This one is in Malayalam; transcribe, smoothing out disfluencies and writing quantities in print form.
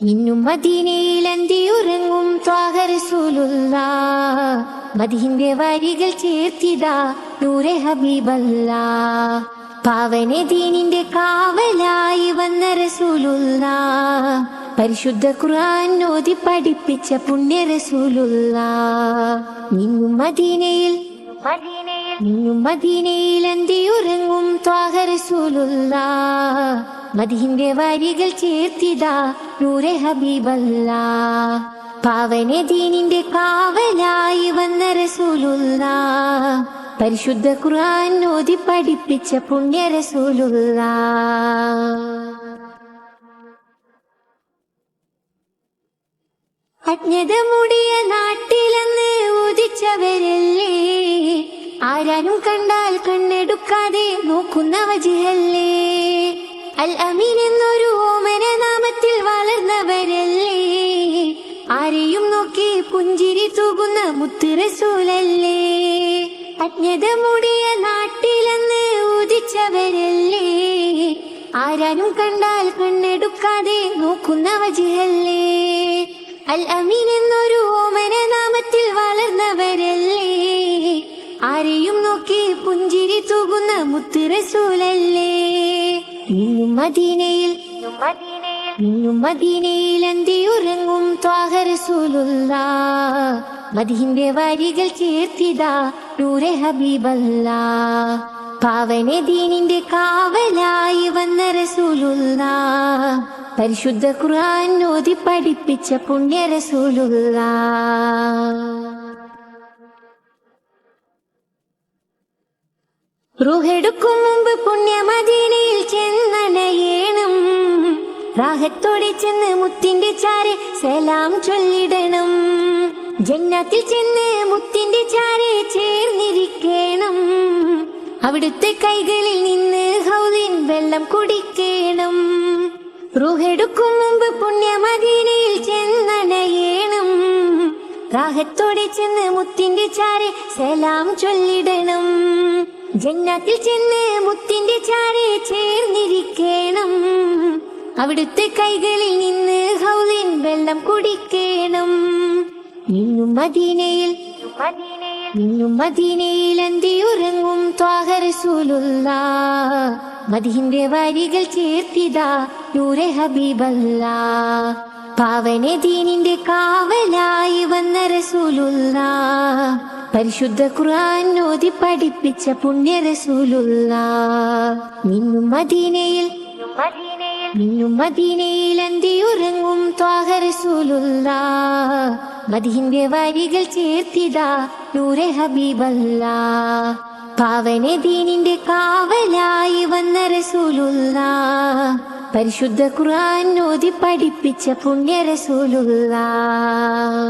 ഇന്നും മദീനയിൽ അന്തിയുറങ്ങും ത്വാഹ റസൂലുള്ളാഹ്. മദീന്റെ വരികൾ ചേർത്തിതാ നൂറെ ഹബീബല്ലാഹ്. പാവന ദീനിന്റെ കാവലായി വന്ന റസൂലുള്ളാഹ്. പരിശുദ്ധ ഖുർആൻ ഓതി പഠിപ്പിച്ച പുണ്യ റസൂലുള്ളാഹ്. ഇന്നും മദീനയിൽ അന്തിയുറങ്ങും ത്വാഹ റസൂലുള്ളാഹ്. മദീന്റെ വരികൾ ചേർത്തിതാ നൂറെ ഹബീബല്ലാഹ്. പാവന ദീനിന്റെ കാവലായി വന്ന റസൂലുള്ളാഹ്. പരിശുദ്ധ ഖുർആൻ ഓതി പഠിപ്പിച്ച പുണ്യ റസൂലുള്ളാഹ്. അജ്ഞത മൂടിയ നാട്ടിലന്ന് ഉദിച്ചവരല്ലേ, ആരാനും കണ്ടാൽ കണ്ണെടുക്കാതെ നോക്കുന്ന വജിഹല്ലേ. അൽ അമീൻ എന്നൊരു ഓമന നാമത്തിൽ വളർന്നവരല്ലേ, ആരെയും നോക്കി പുഞ്ചിരി തൂകുന്ന മുത്ത് റസൂലല്ലേ. അജ്ഞത മൂടിയ നാട്ടിലന്ന് ഉദിച്ചവരല്ലേ, ആരാനും കണ്ടാൽ കണ്ണെടുക്കാതെ നോക്കുന്ന വജിഹല്ലേ. അൽ അമീൻ എന്നൊരു ഓമന നാമത്തിൽ വളർന്നവരല്ലേ, ആരെയും നോക്കി പുഞ്ചിരി തൂകുന്ന മുത്ത് റസൂലല്ലേ. ഇന്നും മദീനയിൽ അന്തിയുറങ്ങും ത്വാഹ റസൂലുള്ളാഹ്. മദീന്റെ വരികൾ ചേർത്തിതാ നൂറെ ഹബീബല്ലാഹ്. പാവന ദീനിന്റെ കാവലായി വന്ന റസൂലുള്ളാഹ്. പരിശുദ്ധ ഖുർആൻ ഓതി പഠിപ്പിച്ച പുണ്യ റസൂലുള്ളാഹ്. റൂഹെടുക്കും മുമ്പ് പുണ്യ മദീനയിൽ ചെന്നണയേണം, റാഹത്തോടെ ചെന്ന് മുത്തിന്റെ ചാരെ സലാം ചൊല്ലിടണം. ജന്നത്തിൽ ചെന്ന് മുത്തിന്റെ ചാരെ ചേർന്നിരിക്കണം, അവിടുത്തെ കൈകളിൽ നിന്ന് ഹൗദിൻ വെള്ളം കുടിക്കണം. റൂഹെടുക്കും മുമ്പ് പുണ്യ മദീനയിൽ ചെന്നണയേണം, റാഹത്തോടെ ചെന്ന് മുത്തിന്റെ ചാരെ സലാം ചൊല്ലിടണം. ജന്നത്തിൽ ചെന്ന് മുത്തിന്റെ ചാരെ ചേർന്നിരിക്കണം, അവിടുത്തെ കൈകളിൽ നിന്ന് ഹൗദിൻ വെള്ളം കുടിക്കണം. ഇന്നും മദീനയിൽ അന്തിയുറങ്ങും ത്വാഹ റസൂലുള്ളാഹ്. മദീന്റെ വരികൾ ചേർത്തിതാ നൂറെ ഹബീബല്ലാഹ്. പാവന ദീനിന്റെ കാവലായി വന്ന റസൂലുള്ളാഹ്. പരിശുദ്ധ ഖുർആൻ ഓതി പഠിപ്പിച്ച പുണ്യ റസൂലുള്ളാഹ്. ഇന്നും മദീനയിൽ അന്തിയുറങ്ങും ത്വാഹ റസൂലുള്ളാഹ്. മദീന്റെ വരികൾ ചേർത്തിതാ നൂറെ ഹബീബല്ലാഹ്. പാവന ദീനിന്റെ കാവലായി വന്ന റസൂലുള്ളാഹ്. പരിശുദ്ധ ഖുർആൻ ഓതി പഠിപ്പിച്ച പുണ്യ റസൂലുള്ളാഹ്.